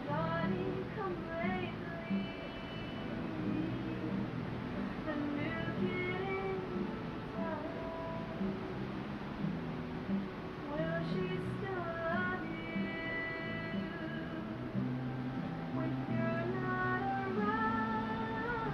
Johnny, come lately. The new kid in town. Will she still love you when you're not around?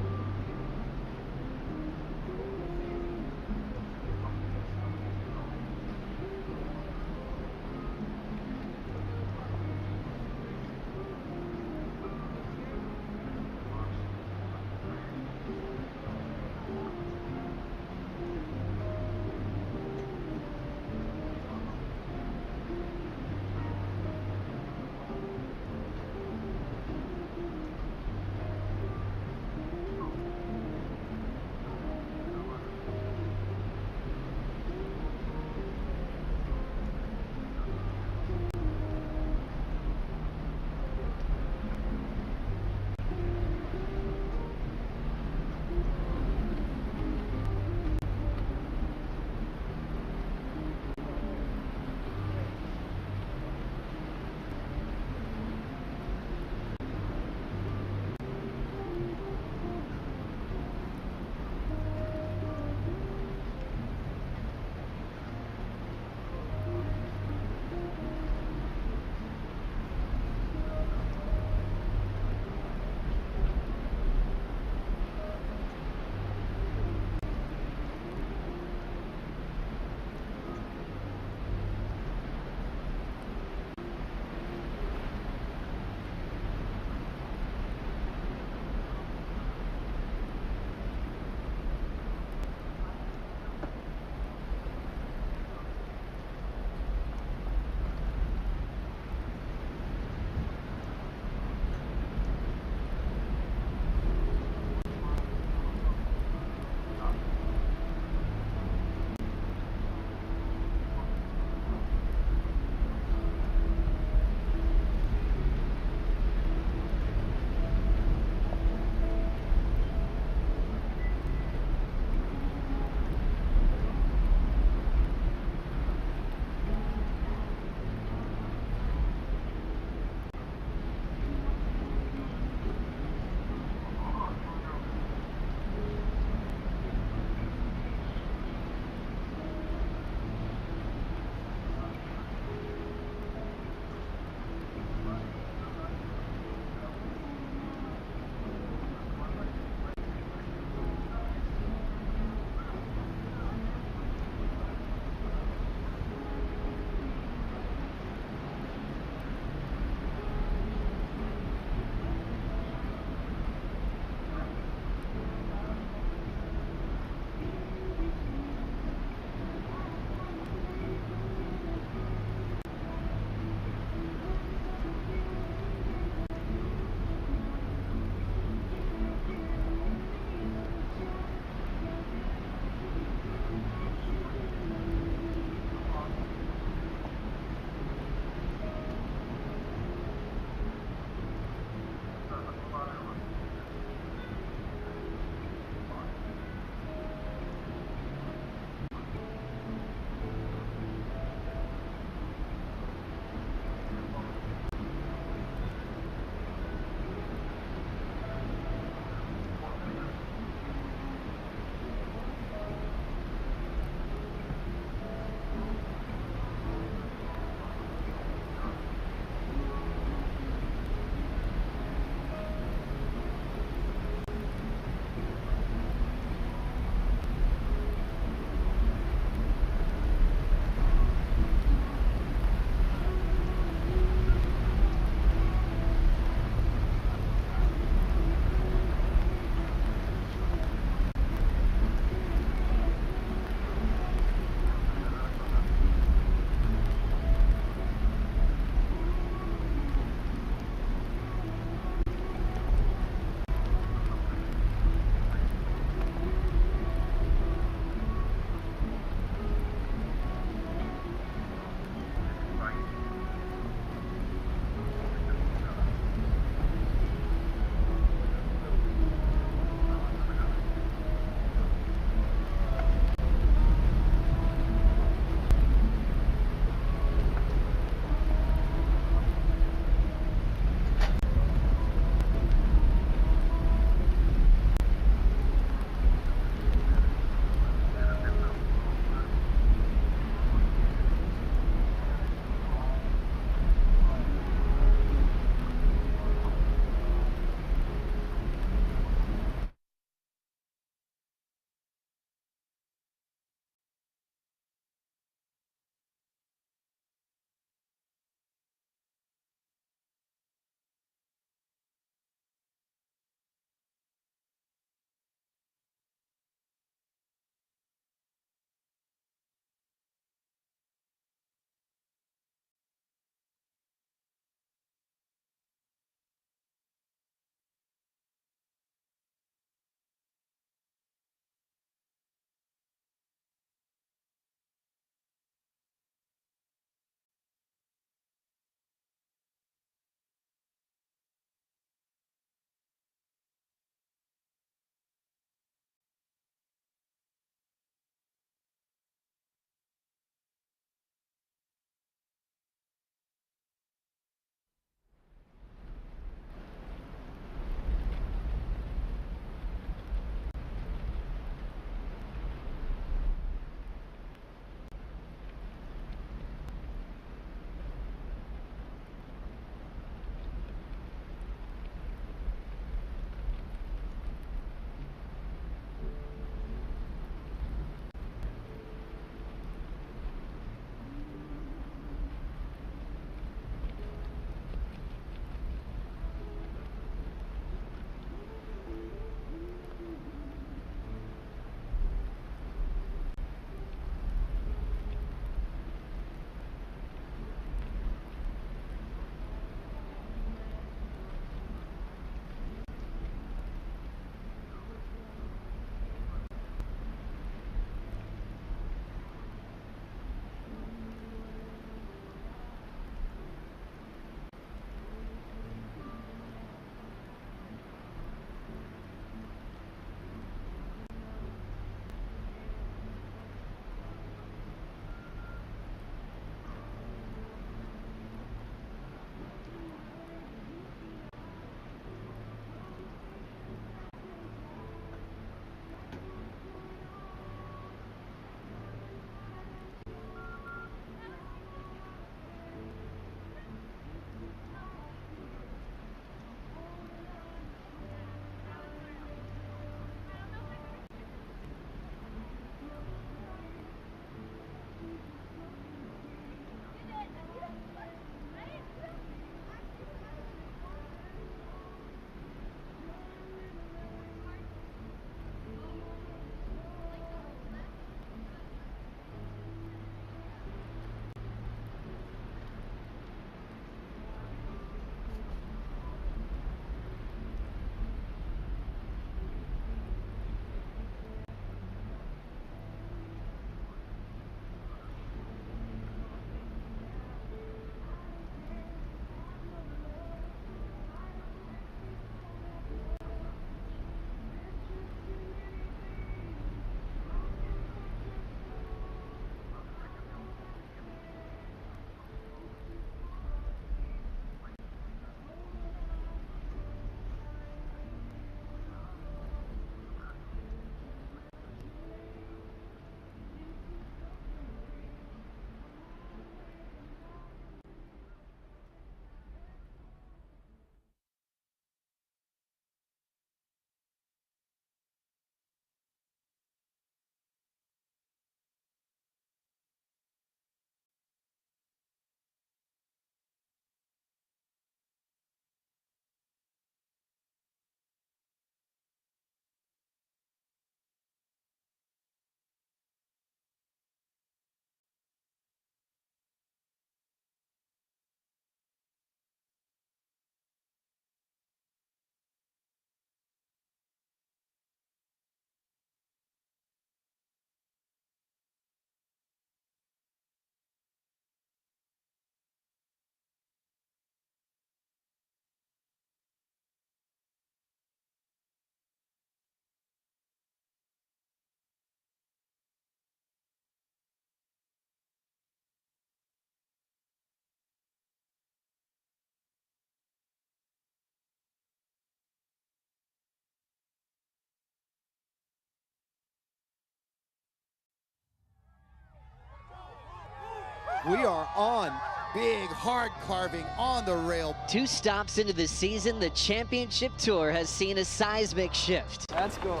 We are on big, hard carving on the rail. 2 stops into the season, the championship tour has seen a seismic shift. Let's go.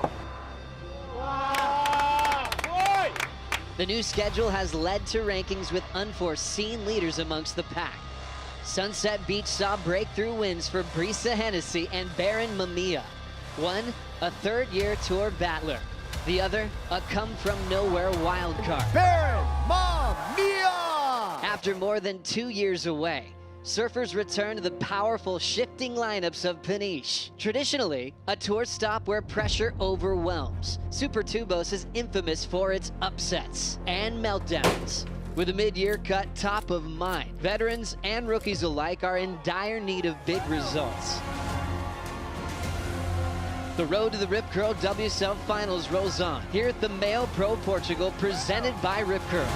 The new schedule has led to rankings with unforeseen leaders amongst the pack. Sunset Beach saw breakthrough wins for Brisa Hennessy and Baron Mamiya. One, a third-year tour battler. The other, a come-from-nowhere wildcard. Baron Mamiya! After more than 2 years away, surfers return to the powerful shifting lineups of Peniche. Traditionally, a tour stop where pressure overwhelms, Supertubos is infamous for its upsets and meltdowns. With a mid-year cut top of mind, veterans and rookies alike are in dire need of big results. The road to the Rip Curl WSL Finals rolls on here at the Meio Pro Portugal, presented by Rip Curl.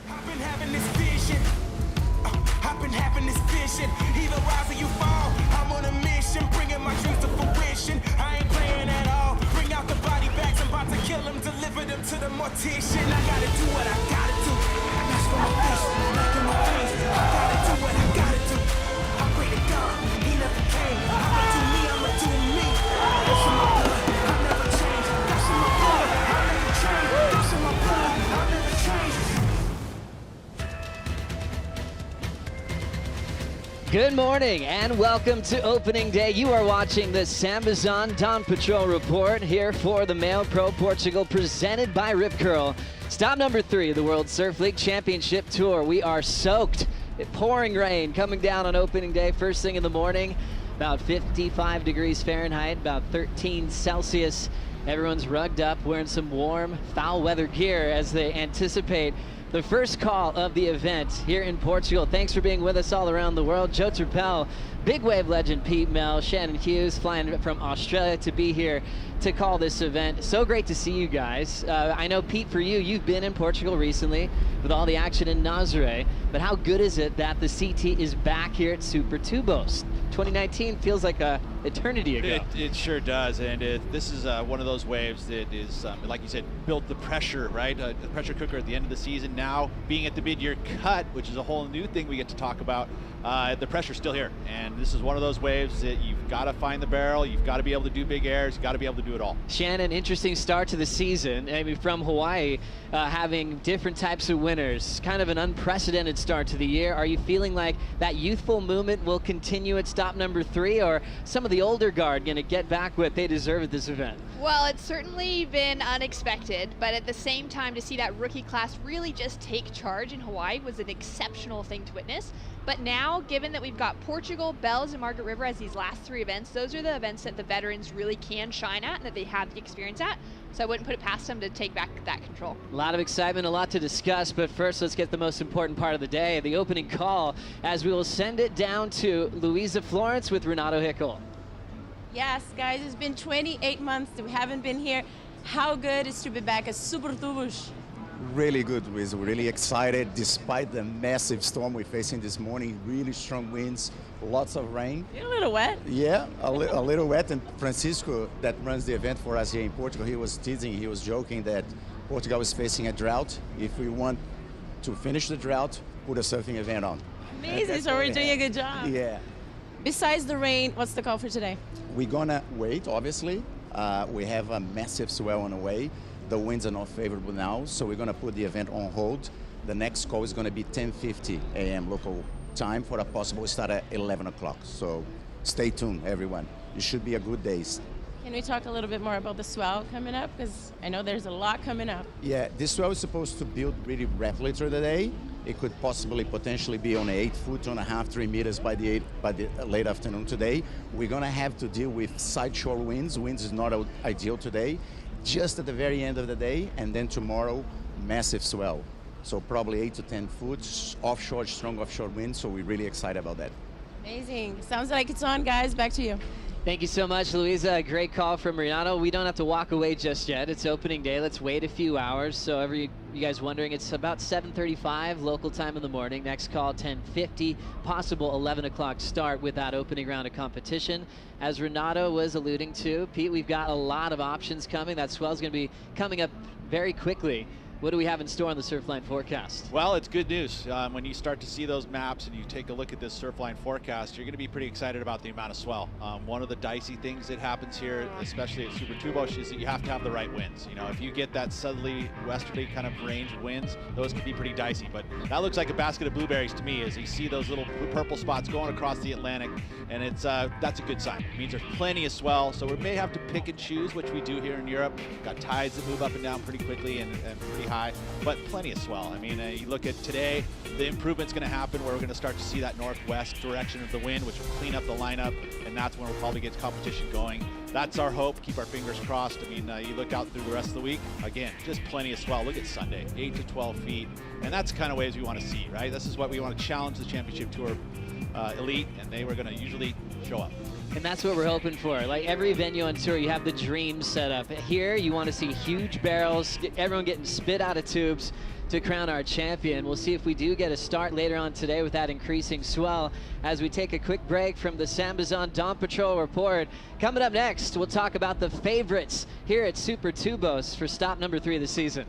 I've been having this vision. Either rise or you fall. I'm on a mission, bringing my dreams to fruition. I ain't playing at all. Bring out the body bags, I'm about to kill them, deliver them to the mortician. I gotta do what I gotta do. That's for my vision, making my dreams. I gotta do what I gotta do. I pray to God, he never came. I'ma do me, I'ma do me. That's in my blood, I never change. That's in my blood, I never change. That's in my blood, I never change. Good morning and welcome to opening day. You are watching the Sambazon Dawn Patrol Report here for the Meio Pro Portugal, presented by Rip Curl. Stop number 3 of the World Surf League Championship Tour. We are soaked. Pouring rain coming down on opening day first thing in the morning. About 55 degrees Fahrenheit, about 13 Celsius. Everyone's rugged up, wearing some warm, foul weather gear as they anticipate the first call of the event here in Portugal. Thanks for being with us all around the world. Joe Turpel, big wave legend Pete Mel, Shannon Hughes flying from Australia to be here to call this event. So great to see you guys. I know, Pete, for you, you've been in Portugal recently with all the action in Nazaré, but how good is it that the CT is back here at Supertubos? 2019 feels like a eternity ago. It sure does, and this is one of those waves that is, like you said, built the pressure, right? The pressure cooker at the end of the season. Now, being at the mid-year cut, which is a whole new thing we get to talk about, the pressure's still here. And this is one of those waves that you've got to find the barrel, you've got to be able to do big airs, you've got to be able to do it all. Shannon, interesting start to the season. I mean, from Hawaii, having different types of winners, kind of an unprecedented start to the year. Are you feeling like that youthful movement will continue at stop number 3, or some of the older guard going to get back what they deserve at this event? Well, it's certainly been unexpected, but at the same time, to see that rookie class really just take charge in Hawaii was an exceptional thing to witness. But now, given that we've got Portugal, Bells, and Margaret River as these last 3 events, those are the events that the veterans really can shine at and that they have the experience at. So I wouldn't put it past them to take back that control. A lot of excitement, a lot to discuss, but first let's get the most important part of the day, the opening call, as we will send it down to Louisa Florence with Renato Hickel. Yes, guys, it's been 28 months that we haven't been here. How good is to be back at Supertubos? Really good. We're really excited despite the massive storm we're facing this morning. Really strong winds, lots of rain. You're a little wet. Yeah, a little wet. And Francisco, that runs the event for us here in Portugal, he was teasing, he was joking that Portugal is facing a drought. If we want to finish the drought, put a surfing event on. Amazing, so we're doing a good job. Yeah. Besides the rain, what's the call for today? We're gonna wait, obviously. We have a massive swell on the way. The winds are not favorable now, so we're gonna put the event on hold. The next call is gonna be 10:50 a.m. local time for a possible start at 11 o'clock. So stay tuned, everyone. It should be a good day. Can we talk a little bit more about the swell coming up? Because I know there's a lot coming up. Yeah, this swell is supposed to build really rapidly through the day. It could potentially be on 8 foot, 2.5, 3 meters by the late afternoon today. We're gonna have to deal with side shore winds. Winds is not ideal today. Just at the very end of the day, and then tomorrow, massive swell. So probably 8 to 10 foot, offshore, strong offshore winds, so we're really excited about that. Amazing. Sounds like it's on, guys. Back to you. Thank you so much, Luisa. Great call from Renato. We don't have to walk away just yet. It's opening day. Let's wait a few hours. So you guys wondering, it's about 7:35 local time in the morning. Next call 10:50, possible 11 o'clock start with that opening round of competition. As Renato was alluding to, Pete, we've got a lot of options coming. That swell's going to be coming up very quickly. What do we have in store on the Surfline forecast? Well, it's good news. When you start to see those maps and you take a look at this Surfline forecast, you're going to be pretty excited about the amount of swell. One of the dicey things that happens here, especially at Super Tubos, is that you have to have the right winds. You know, if you get that southerly, westerly kind of range of winds, those can be pretty dicey. But that looks like a basket of blueberries to me as you see those little purple spots going across the Atlantic, and it's that's a good sign. It means there's plenty of swell, so we may have to pick and choose, which we do here in Europe. Got tides that move up and down pretty quickly and pretty high, but plenty of swell. I mean, you look at today, the improvement's going to happen where we're going to start to see that northwest direction of the wind, which will clean up the lineup, and that's when we'll probably get competition going. That's our hope. Keep our fingers crossed. I mean, you look out through the rest of the week, again, just plenty of swell. Look at Sunday, 8 to 12 feet, and that's the kind of waves we want to see, right? This is what we want to challenge the Championship Tour elite, and they were going to usually show up. And that's what we're hoping for. Like every venue on tour, you have the dream set up. Here, you want to see huge barrels, everyone getting spit out of tubes to crown our champion. We'll see if we do get a start later on today with that increasing swell as we take a quick break from the Sambazon Dawn Patrol report. Coming up next, we'll talk about the favorites here at Super Tubos for stop number 3 of the season.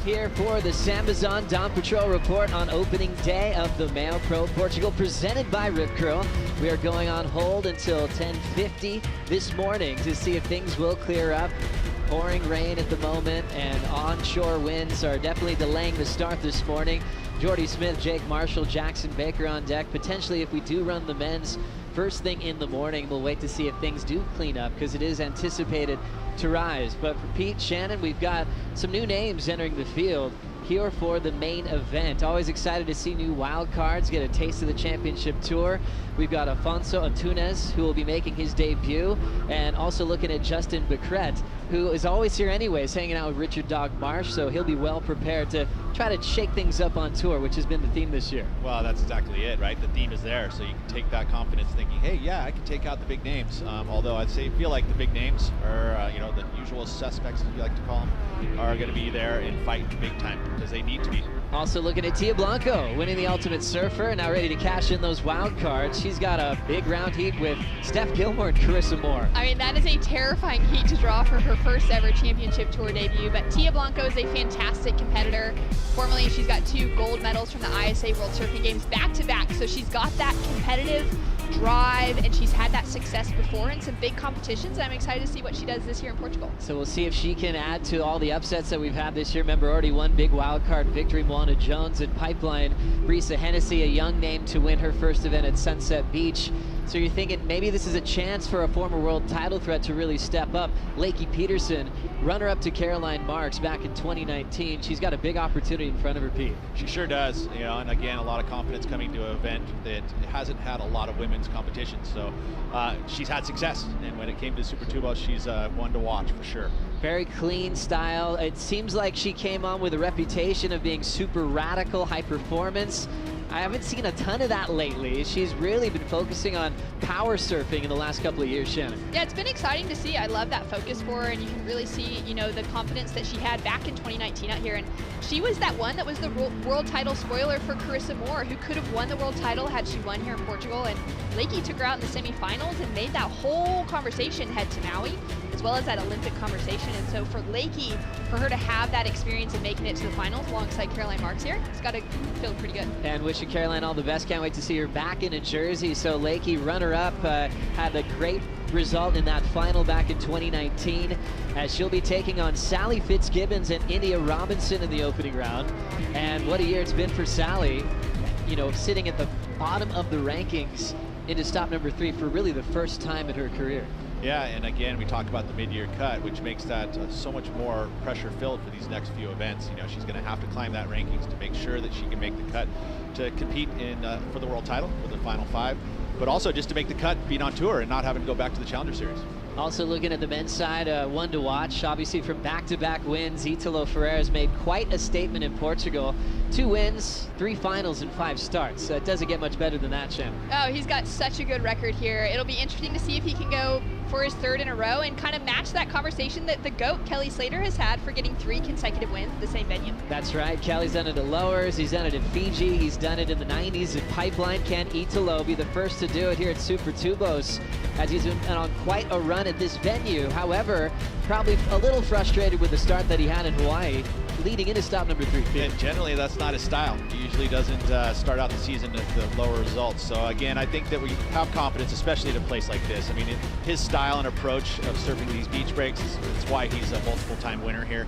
Here for the Sambazon Dawn Patrol report on opening day of the Meio Pro Portugal, presented by Rip Curl. We are going on hold until 10:50 this morning to see if things will clear up. Pouring rain at the moment, and onshore winds are definitely delaying the start this morning. Jordy Smith, Jake Marshall, Jackson Baker on deck. Potentially, if we do run the men's first thing in the morning, we'll wait to see if things do clean up, because it is anticipated to rise. But for Pete, Shannon, we've got some new names entering the field here for the main event. Always excited to see new wild cards get a taste of the championship tour. We've got Afonso Antunes, who will be making his debut, and also looking at Justin Becret, who is always here anyways, hanging out with Richard Dog Marsh, so he'll be well prepared to try to shake things up on tour, which has been the theme this year. Well, that's exactly it, right? The theme is there, so you can take that confidence thinking, hey, yeah, I can take out the big names. Although I'd feel like the big names are, you know, the usual suspects, as you like to call them, are going to be there and fight big time, because they need to be. Also looking at Tia Blanco, winning the Ultimate Surfer, and now ready to cash in those wild cards. She's got a big round heat with Steph Gilmore and Carissa Moore. I mean, that is a terrifying heat to draw for her first ever championship tour debut, but Tia Blanco is a fantastic competitor. Formerly, she's got 2 gold medals from the ISA World Surfing Games back-to-back, so she's got that competitive drive, and she's had that success before in some big competitions. I'm excited to see what she does this year in Portugal. So we'll see if she can add to all the upsets that we've had this year. Remember, already one big wild card victory, Moana Jones and Pipeline. Brisa Hennessy, a young name to win her first event at Sunset Beach. So you're thinking maybe this is a chance for a former world title threat to really step up. Lakey Peterson, runner-up to Caroline Marks back in 2019. She's got a big opportunity in front of her, Pete. She sure does, you know, and again, a lot of confidence coming to an event that hasn't had a lot of women's competition. So she's had success, and when it came to Super Tubo, she's one to watch for sure. Very clean style. It seems like she came on with a reputation of being super radical, high performance. I haven't seen a ton of that lately. She's really been focusing on power surfing in the last couple of years, Shannon. Yeah, it's been exciting to see. I love that focus for her, and you can really see, you know, the confidence that she had back in 2019 out here. And she was that one that was the world title spoiler for Carissa Moore, who could have won the world title had she won here in Portugal. And Lakey took her out in the semifinals and made that whole conversation head to Maui, as well as that Olympic conversation. And so for Lakey, for her to have that experience and making it to the finals alongside Caroline Marks here, it's got to feel pretty good. And wishing Caroline all the best. Can't wait to see her back in Jersey. So Lakey, runner-up, had a great result in that final back in 2019, as she'll be taking on Sally Fitzgibbons and India Robinson in the opening round. And what a year it's been for Sally, you know, sitting at the bottom of the rankings into stop number 3 for really the first time in her career. Yeah, and again, we talk about the mid-year cut, which makes that so much more pressure-filled for these next few events. You know, she's going to have to climb that rankings to make sure that she can make the cut to compete in for the world title, for the final 5, but also just to make the cut, being on tour, and not having to go back to the Challenger Series. Also looking at the men's side, one to watch. Obviously from back-to-back wins, Italo Ferreira has made quite a statement in Portugal. 2 wins, 3 finals, and 5 starts. It doesn't get much better than that, Shannon. Oh, he's got such a good record here. It'll be interesting to see if he can go for his 3rd in a row and kind of match that conversation that the GOAT, Kelly Slater, has had for getting 3 consecutive wins at the same venue. That's right. Kelly's done it at Lowers. He's done it in Fiji. He's done it in the 90s at Pipeline. Can Italo be the first to do it here at Super Tubos, as he's been on quite a run at this venue? However, probably a little frustrated with the start that he had in Hawaii, leading into stop number 3. And generally, that's not his style. He usually doesn't start out the season at the lower results. So again, I think that we have confidence, especially at a place like this. I mean, his style and approach of surfing these beach breaks is why he's a multiple-time winner here.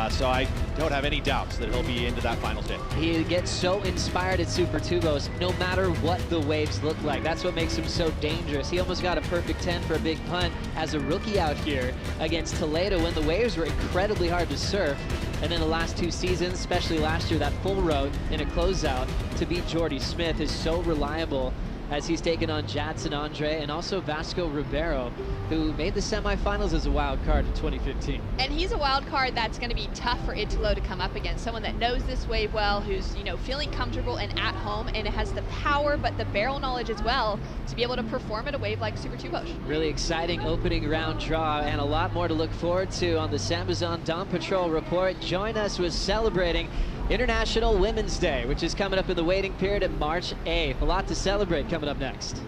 So I don't have any doubts that he'll be into that final day. He gets so inspired at Super Tubos, no matter what the waves look like. That's what makes him so dangerous. He almost got a perfect 10 for a big punt as a rookie out here against Toledo when the waves were incredibly hard to surf. And then the last 2 seasons, especially last year, that full road in a closeout to beat Jordy Smith is so reliable, as he's taken on Jadson Andre and also Vasco Ribeiro, who made the semifinals as a wild card in 2015. And he's a wild card that's going to be tough for Italo to come up against. Someone that knows this wave well, who's, you know, feeling comfortable and at home, and has the power but the barrel knowledge as well to be able to perform at a wave like Super Tubos. Really exciting opening round draw, and a lot more to look forward to on the Sambazon Dawn Patrol report. Join us with celebrating International Women's Day, which is coming up in the waiting period at March 8th. A lot to celebrate coming up next.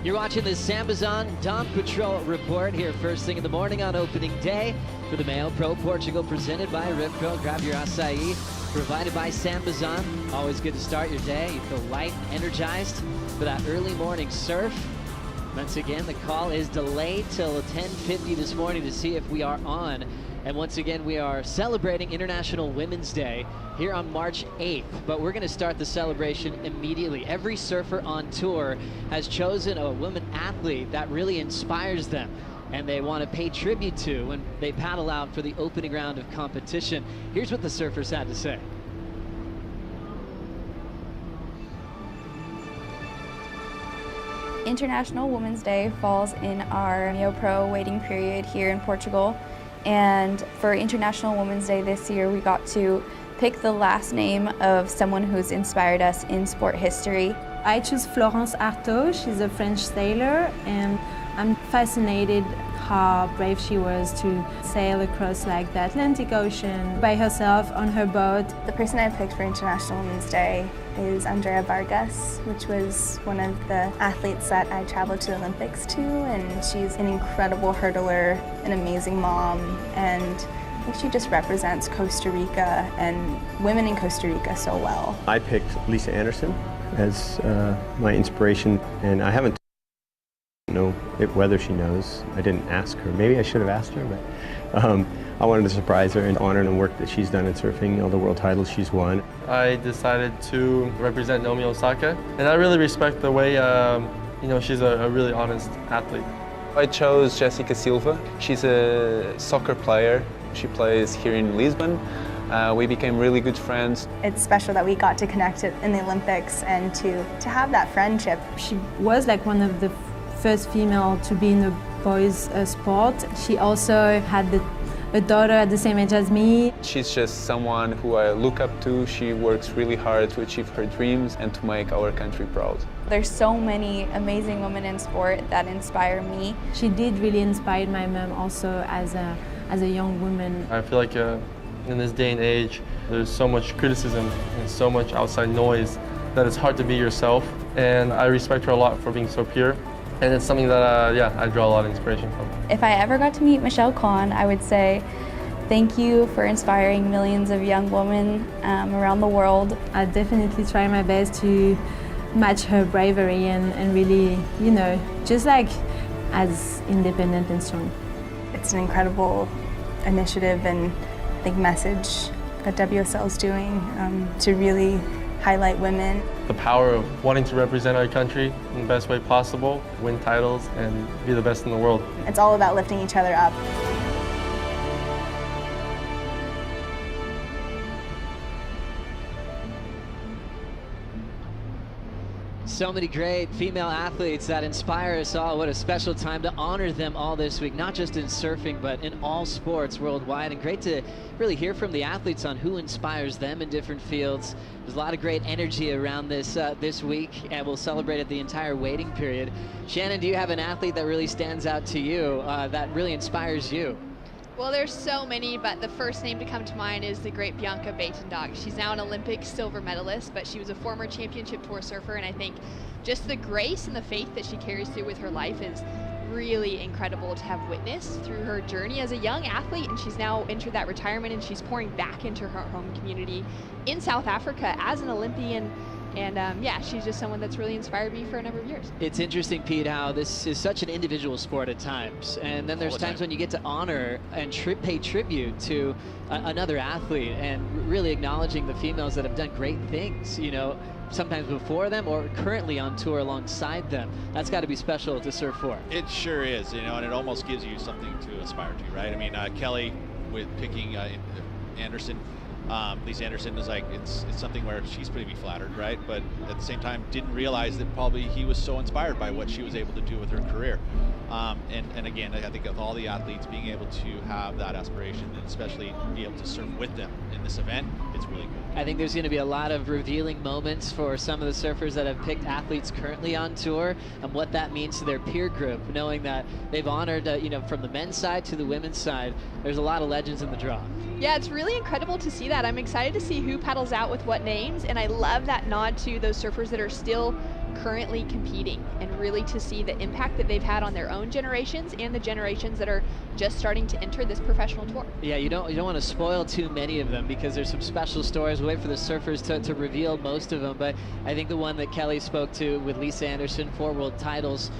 You're watching the Sambazon Dawn Patrol Report here first thing in the morning on opening day for the Meio Pro Portugal, presented by Ripco. Grab your acai, provided by Sambazon. Always good to start your day. You feel light and energized for that early morning surf. Once again, the call is delayed till 10:50 this morning to see if we are on. And once again, we are celebrating International Women's Day here on March 8th, but we're gonna start the celebration immediately. Every surfer on tour has chosen a woman athlete that really inspires them and they want to pay tribute to when they paddle out for the opening round of competition. Here's what the surfers had to say. International Women's Day falls in our Meio Pro waiting period here in Portugal. And for International Women's Day this year, we got to pick the last name of someone who's inspired us in sport history. I choose Florence Artaud. She's a French sailor, and I'm fascinated how brave she was to sail across like the Atlantic Ocean by herself on her boat. The person I picked for International Women's Day is Andrea Vargas, which was one of the athletes that I traveled to the Olympics to, and she's an incredible hurdler, an amazing mom, and I think she just represents Costa Rica and women in Costa Rica so well. I picked Lisa Anderson as my inspiration, and I haven't know whether she knows. I didn't ask her. Maybe I should have asked her, but I wanted to surprise her and honor the work that she's done in surfing, all the world titles she's won. I decided to represent Naomi Osaka, and I really respect the way she's a really honest athlete. I chose Jessica Silva. She's a soccer player. She plays here in Lisbon. We became really good friends. It's special that we got to connect in the Olympics and to have that friendship. She was like one of the first female to be in the boys sport. She also had a daughter at the same age as me. She's just someone who I look up to. She works really hard to achieve her dreams and to make our country proud. There's so many amazing women in sport that inspire me. She did really inspire my mom also as a young woman. I feel like in this day and age, there's so much criticism and so much outside noise that it's hard to be yourself. And I respect her a lot for being so pure. And it's something that, I draw a lot of inspiration from. If I ever got to meet Michelle Kwan, I would say thank you for inspiring millions of young women around the world. I definitely try my best to match her bravery and really, just like as independent and strong. It's an incredible initiative and I think message that WSL is doing to really highlight women. The power of wanting to represent our country in the best way possible, win titles, and be the best in the world. It's all about lifting each other up. So many great female athletes that inspire us all. What a special time to honor them all this week, not just in surfing, but in all sports worldwide. And great to really hear from the athletes on who inspires them in different fields. There's a lot of great energy around this this week, and we'll celebrate it the entire waiting period. Shannon, do you have an athlete that really stands out to you, that really inspires you? Well, there's so many, but the first name to come to mind is the great Bianca Buitendijk. She's now an Olympic silver medalist, but she was a former championship tour surfer, and I think just the grace and the faith that she carries through with her life is really incredible to have witnessed through her journey as a young athlete, and she's now entered that retirement and she's pouring back into her home community in South Africa as an Olympian. And she's just someone that's really inspired me for a number of years. It's interesting, Pete, how this is such an individual sport at times. And then there's times when you get to honor and pay tribute to another athlete and really acknowledging the females that have done great things, sometimes before them or currently on tour alongside them. That's got to be special to surf for. It sure is, and it almost gives you something to aspire to, right? I mean, Kelly with picking Anderson, Lisa Anderson is like, it's something where she's pretty flattered, right? But at the same time, didn't realize that probably he was so inspired by what she was able to do with her career. And again, I think of all the athletes being able to have that aspiration and especially be able to surf with them in this event, it's really good. I think there's going to be a lot of revealing moments for some of the surfers that have picked athletes currently on tour and what that means to their peer group, knowing that they've honored, from the men's side to the women's side, there's a lot of legends in the draw. Yeah, it's really incredible to see that. I'm excited to see who paddles out with what names, and I love that nod to those surfers that are still currently competing, and really to see the impact that they've had on their own generations and the generations that are just starting to enter this professional tour. Yeah, you don't want to spoil too many of them because there's some special stories. We'll wait for the surfers to reveal most of them, but I think the one that Kelly spoke to with Lisa Anderson, 4 world titles,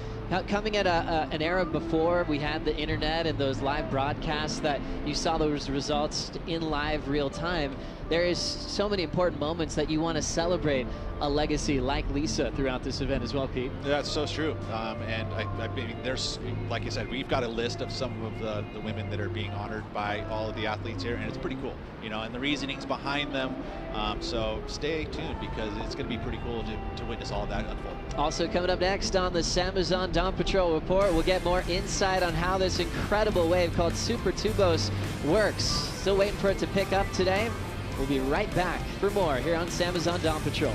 coming at an era before we had the internet and those live broadcasts that you saw those results in live real time. There is so many important moments that you want to celebrate a legacy like Lisa throughout this event as well, Pete. Yeah, it's so true. And I mean, there's, like you said, we've got a list of some of the women that are being honored by all of the athletes here, and it's pretty cool, you know, and the reasonings behind them. So stay tuned because it's going to be pretty cool to witness all of that unfold. Also coming up next on the Samazon Dawn Patrol Report, we'll get more insight on how this incredible wave called Super Tubos works. Still waiting for it to pick up today. We'll be right back for more here on Samazon Dawn Patrol.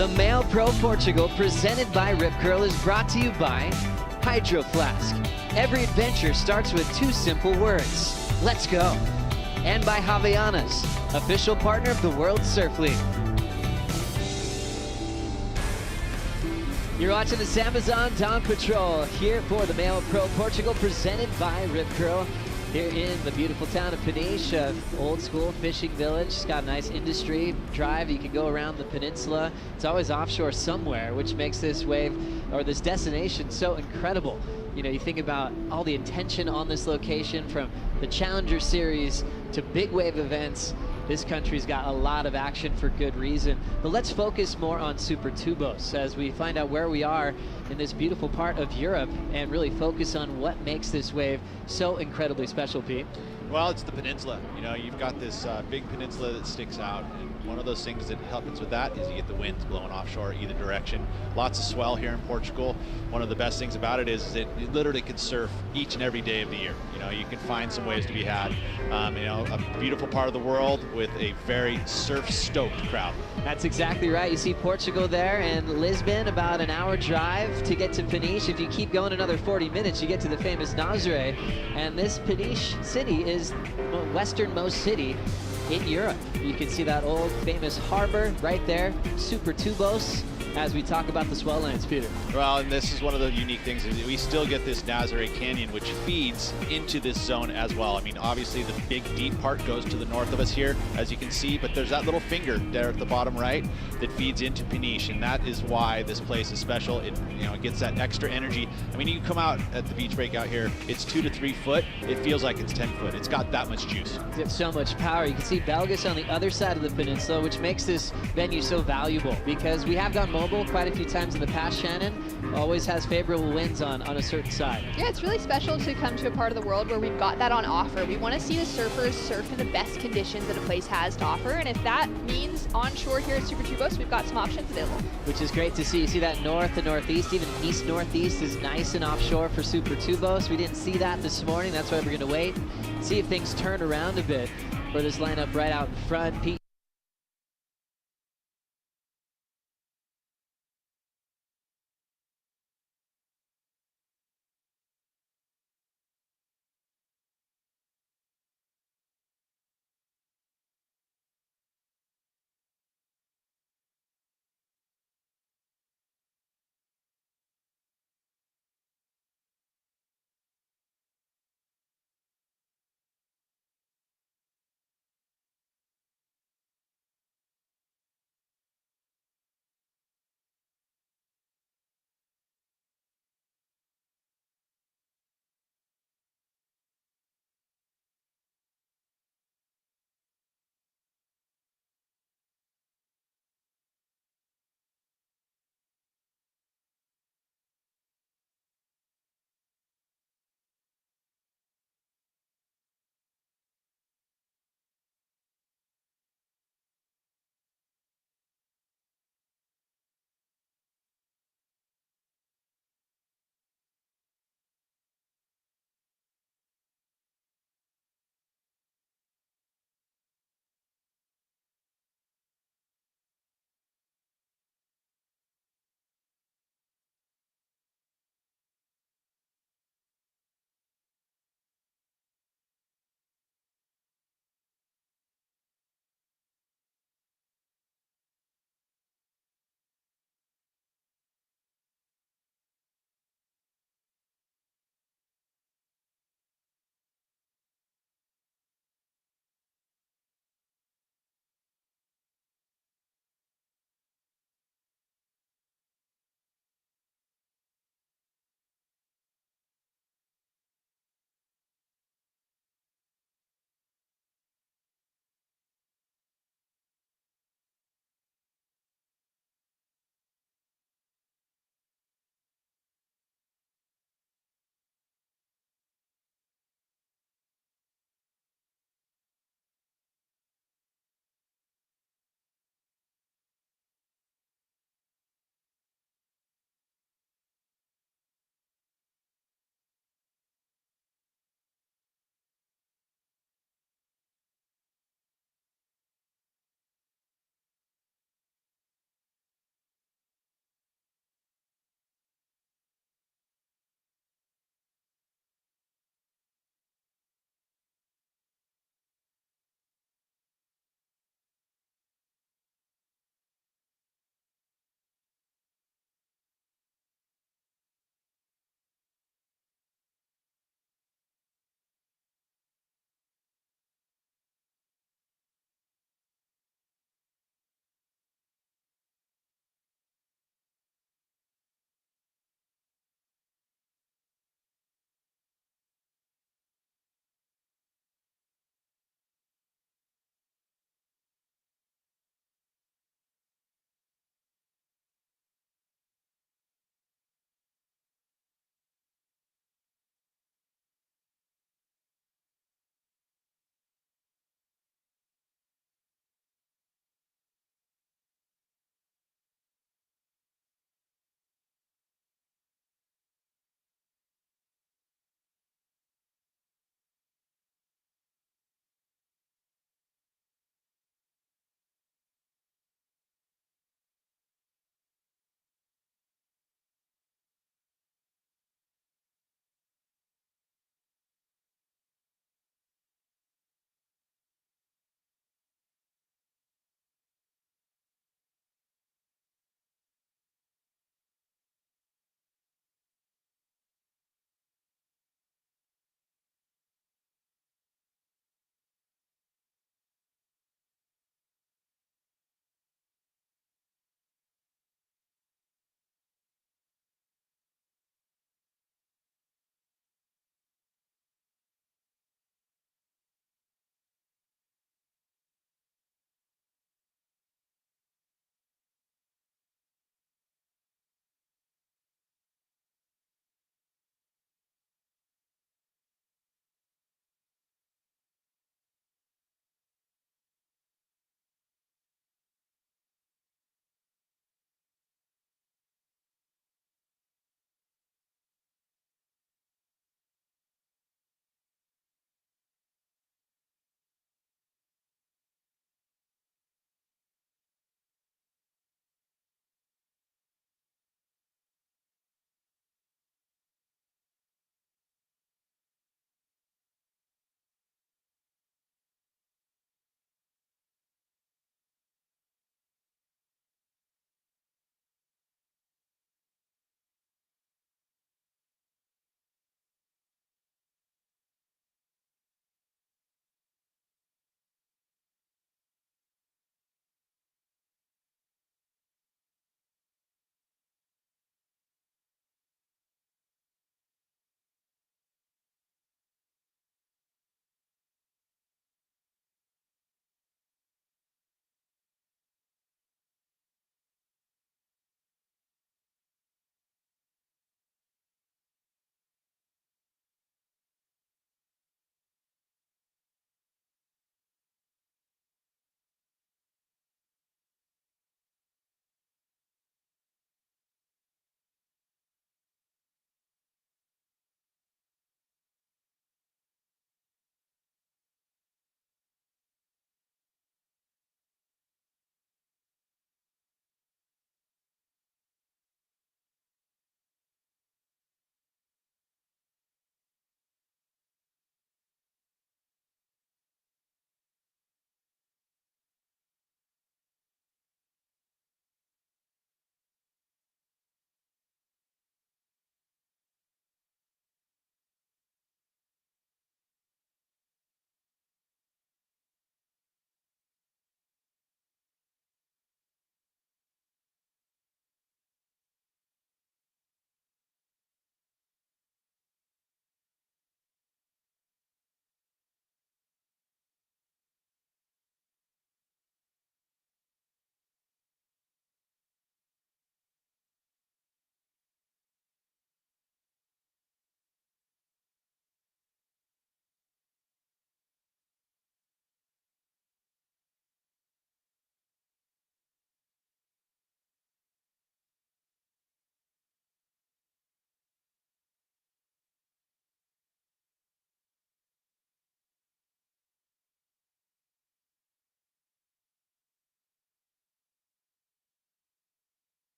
The MEO Pro Portugal, presented by Rip Curl, is brought to you by Hydro Flask. Every adventure starts with 2 simple words. Let's go. And by Havaianas, official partner of the World Surf League. You're watching the Samazon Dawn Patrol here for the MEO Pro Portugal, presented by Rip Curl. Here in the beautiful town of Peniche, old school fishing village. It's got a nice industry drive. You can go around the peninsula. It's always offshore somewhere, which makes this wave or this destination so incredible. You know, you think about all the attention on this location, from the Challenger Series to big wave events. this country's got a lot of action for good reason. But let's focus more on Super Tubos as we find out where we are in this beautiful part of Europe and really focus on what makes this wave so incredibly special, Pete. Well, it's the peninsula. You know, you've got this big peninsula that sticks out, and one of those things that happens with that is you get the winds blowing offshore either direction. Lots of swell here in Portugal. One of the best things about it is that you literally can surf each and every day of the year. You know, you can find some waves to be had. You know, a beautiful part of the world with a very surf-stoked crowd. That's exactly right. You see Portugal there and Lisbon, about an hour drive to get to Peniche. If you keep going another 40 minutes, you get to the famous Nazaré. And this Peniche city is the westernmost city in Europe. You can see that old famous harbor right there, Super Tubos, as we talk about the swell lines, Peter. Well, and this is one of the unique things is we still get this Nazaré Canyon, which feeds into this zone as well. I mean, obviously the big deep part goes to the north of us here, as you can see, but there's that little finger there at the bottom right that feeds into Peniche, and that is why this place is special. It, you know, it gets that extra energy. I mean, you come out at the beach break out here, it's 2 to 3 foot. It feels like it's 10 foot. It's got that much juice. It's so much power. You can see Belgas on the other side of the peninsula, which makes this venue so valuable because we have gone mobile quite a few times in the past. Shannon always has favorable winds on a certain side. Yeah, it's really special to come to a part of the world where we've got that on offer. We want to see the surfers surf in the best conditions that a place has to offer, and if that means onshore here at Super Tubos, we've got some options available. Which is great to see. You see that north and northeast, even east-northeast is nice and offshore for Super Tubos. We didn't see that this morning. That's why we're going to wait, see if things turn around a bit for this lineup right out in front. Pete